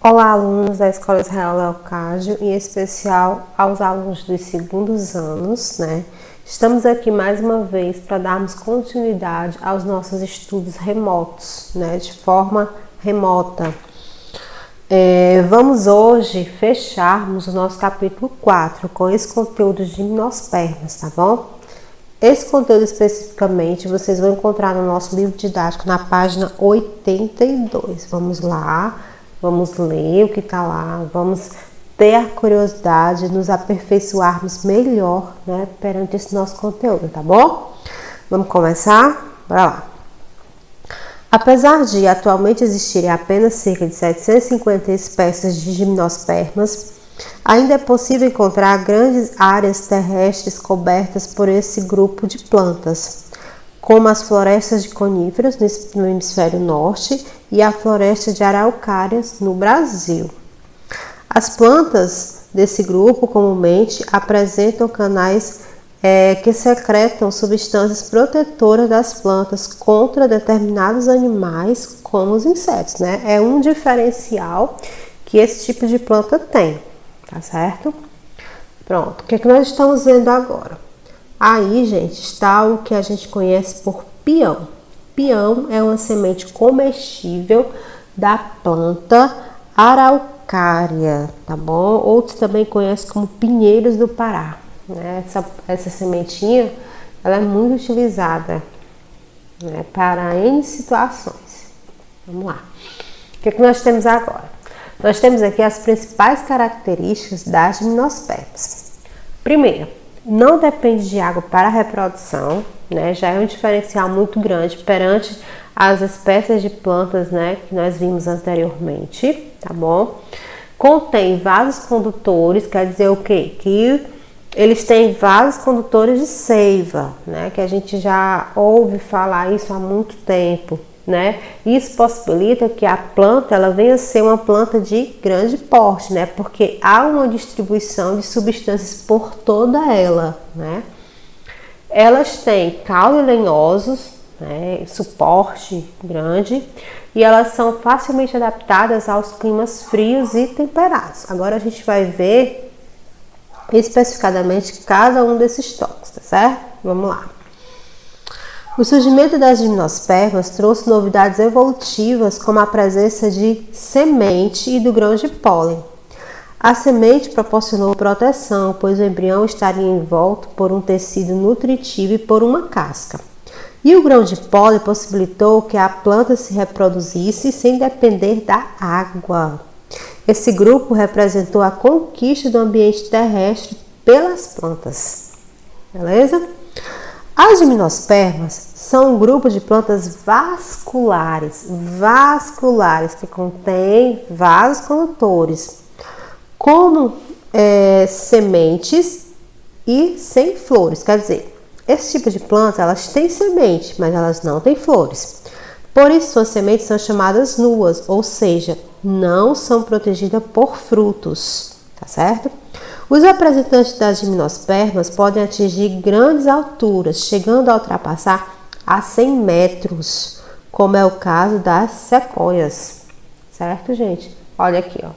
Olá, alunos da Escola Israel Leocádio, em especial aos alunos dos segundos anos, né? Estamos aqui mais uma vez para darmos continuidade aos nossos estudos remotos, né? De forma remota. Vamos hoje fecharmos o nosso capítulo 4 com esse conteúdo de gimnospermas, tá bom? Esse conteúdo especificamente vocês vão encontrar no nosso livro didático na página 82. Vamos lá. Vamos ler o que está lá, vamos ter a curiosidade de nos aperfeiçoarmos melhor, né, perante esse nosso conteúdo, tá bom? Vamos começar? Bora lá. Apesar de atualmente existirem apenas cerca de 750 espécies de gimnospermas, ainda é possível encontrar grandes áreas terrestres cobertas por esse grupo de plantas, como as florestas de coníferas no hemisfério norte e a floresta de araucárias no Brasil. As plantas desse grupo comumente apresentam canais que secretam substâncias protetoras das plantas contra determinados animais, como os insetos, né? É um diferencial que esse tipo de planta tem, tá certo? Pronto, o que é que nós estamos vendo agora? Aí, gente, está o que a gente conhece por pião. Pião é uma semente comestível da planta araucária, tá bom? Outros também conhecem como pinheiros do Pará, né? Essa sementinha, ela é muito utilizada, né, para N situações. Vamos lá. O que nós temos agora? Nós temos aqui as principais características das gimnospermas. Primeiro, não depende de água para a reprodução, né? Já é um diferencial muito grande perante as espécies de plantas, né, que nós vimos anteriormente, tá bom? Contém vasos condutores, quer dizer o quê? Que eles têm vasos condutores de seiva, né? Que a gente já ouve falar isso há muito tempo, né? Isso possibilita que a planta ela venha a ser uma planta de grande porte, né? Porque há uma distribuição de substâncias por toda ela, né? Elas têm caule lenhosos, né? Suporte grande, e elas são facilmente adaptadas aos climas frios e temperados. Agora a gente vai ver especificadamente cada um desses tópicos, tá certo? Vamos lá. O surgimento das gimnospermas trouxe novidades evolutivas, como a presença de semente e do grão de pólen. A semente proporcionou proteção, pois o embrião estaria envolto por um tecido nutritivo e por uma casca. E o grão de pólen possibilitou que a planta se reproduzisse sem depender da água. Esse grupo representou a conquista do ambiente terrestre pelas plantas. Beleza? As gimnospermas são um grupo de plantas vasculares que contêm vasos condutores, como sementes e sem flores. Quer dizer, esse tipo de planta elas têm semente, mas elas não têm flores. Por isso, suas sementes são chamadas nuas, ou seja, não são protegidas por frutos, tá certo? Os representantes das gimnospermas podem atingir grandes alturas, chegando a ultrapassar a 100 metros, como é o caso das sequoias, certo, gente? Olha aqui, ó,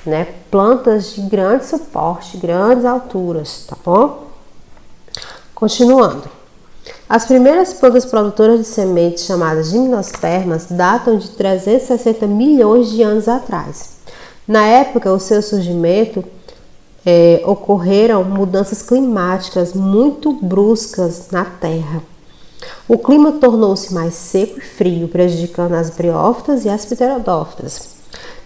né? Plantas de grande suporte, grandes alturas, tá bom? Continuando. As primeiras plantas produtoras de sementes, chamadas gimnospermas, datam de 360 milhões de anos atrás. Na época, o seu surgimento ocorreram mudanças climáticas muito bruscas na Terra. O clima tornou-se mais seco e frio, prejudicando as briófitas e as pterodófitas.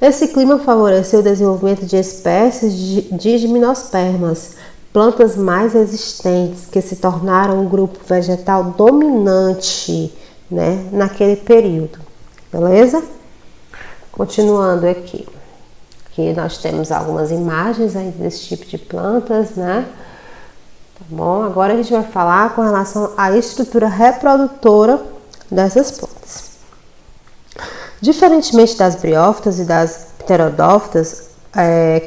Esse clima favoreceu o desenvolvimento de espécies de gimnospermas, plantas mais resistentes, que se tornaram um grupo vegetal dominante, né, naquele período. Beleza? Continuando aqui. Aqui nós temos algumas imagens aí desse tipo de plantas, né? Tá bom? Agora a gente vai falar com relação à estrutura reprodutora dessas plantas. Diferentemente das briófitas e das pterodófitas,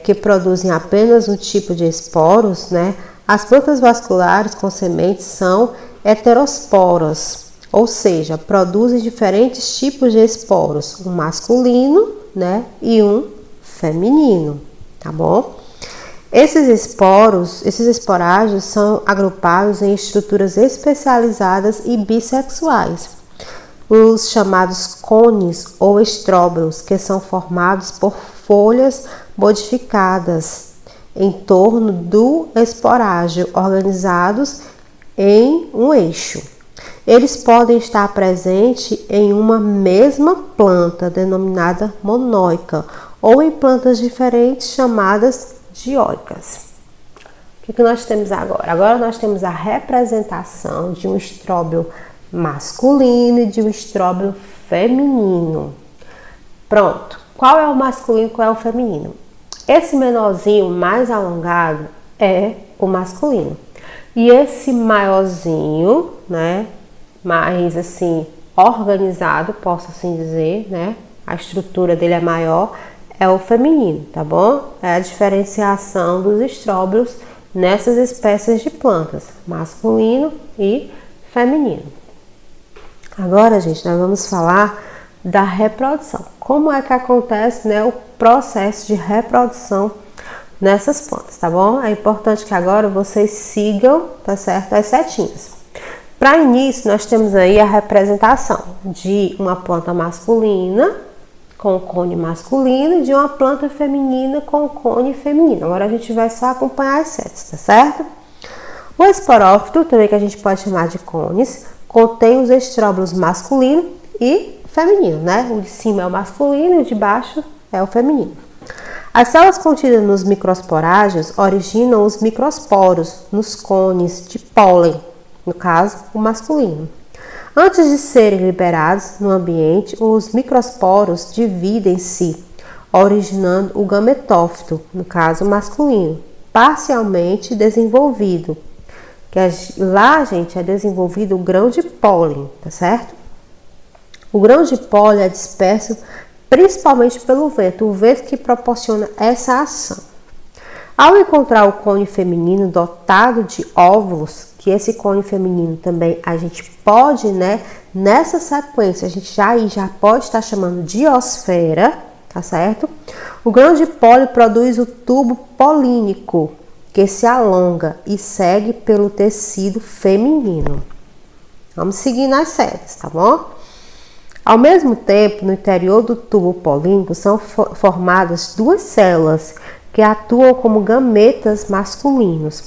que produzem apenas um tipo de esporos, né? As plantas vasculares com sementes são heterosporas, ou seja, produzem diferentes tipos de esporos, um masculino, né, e um feminino, tá bom? Esses esporágios são agrupados em estruturas especializadas e bissexuais, os chamados cones ou estróbilos, que são formados por folhas modificadas em torno do esporágio, organizados em um eixo. Eles podem estar presentes em uma mesma planta, denominada monóica, ou em plantas diferentes, chamadas dioicas. O que nós temos agora? Agora nós temos a representação de um estróbilo masculino e de um estróbilo feminino. Pronto. Qual é o masculino e qual é o feminino? Esse menorzinho mais alongado é o masculino. E esse maiorzinho, né, mais assim organizado, posso assim dizer, né? A estrutura dele é maior, é o feminino, tá bom? É a diferenciação dos estróbilos nessas espécies de plantas, masculino e feminino. Agora, gente, nós vamos falar da reprodução. Como é que acontece, né, o processo de reprodução nessas plantas, tá bom? É importante que agora vocês sigam, tá certo, as setinhas. Para início, nós temos aí a representação de uma planta masculina com cone masculino e de uma planta feminina com cone feminino. Agora a gente vai só acompanhar as setas, tá certo? O esporófito, também que a gente pode chamar de cones, contém os estróbilos masculino e feminino, né? O de cima é o masculino e o de baixo é o feminino. As células contidas nos microsporágios originam os microsporos nos cones de pólen, no caso, o masculino. Antes de serem liberados no ambiente, os microsporos dividem-se, originando o gametófito, no caso, masculino, parcialmente desenvolvido. Que lá, gente, é desenvolvido o grão de pólen, tá certo? O grão de pólen é disperso principalmente pelo vento, o vento que proporciona essa ação. Ao encontrar o cone feminino dotado de óvulos, que esse cone feminino também a gente pode, né, nessa sequência, a gente já pode estar chamando de osfera, tá certo? O grão de pólen produz o tubo polínico, que se alonga e segue pelo tecido feminino. Vamos seguir nas séries, tá bom? Ao mesmo tempo, no interior do tubo polínico são formadas duas células que atuam como gametas masculinos.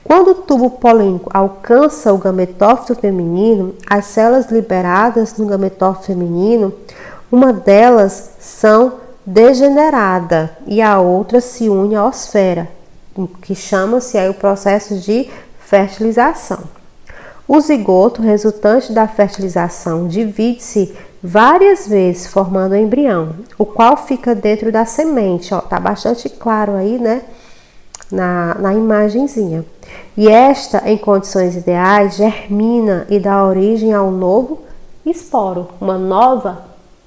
Quando o tubo polínico alcança o gametófito feminino, as células liberadas no gametófito feminino, uma delas são degenerada e a outra se une à osfera, que chama-se aí o processo de fertilização. O zigoto resultante da fertilização divide-se várias vezes, formando o embrião, o qual fica dentro da semente. Ó, tá bastante claro aí, né, na imagenzinha. E esta, em condições ideais, germina e dá origem ao novo esporo, uma nova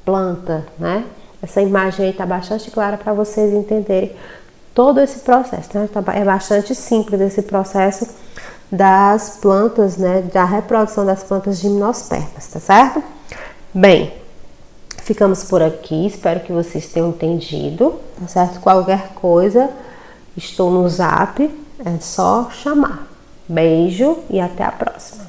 planta, né? Essa imagem aí tá bastante clara para vocês entenderem todo esse processo, né? É bastante simples esse processo das plantas, né? Da reprodução das plantas gimnospermas, tá certo? Bem, ficamos por aqui, espero que vocês tenham entendido, tá certo? Qualquer coisa, estou no Zap, é só chamar. Beijo e até a próxima.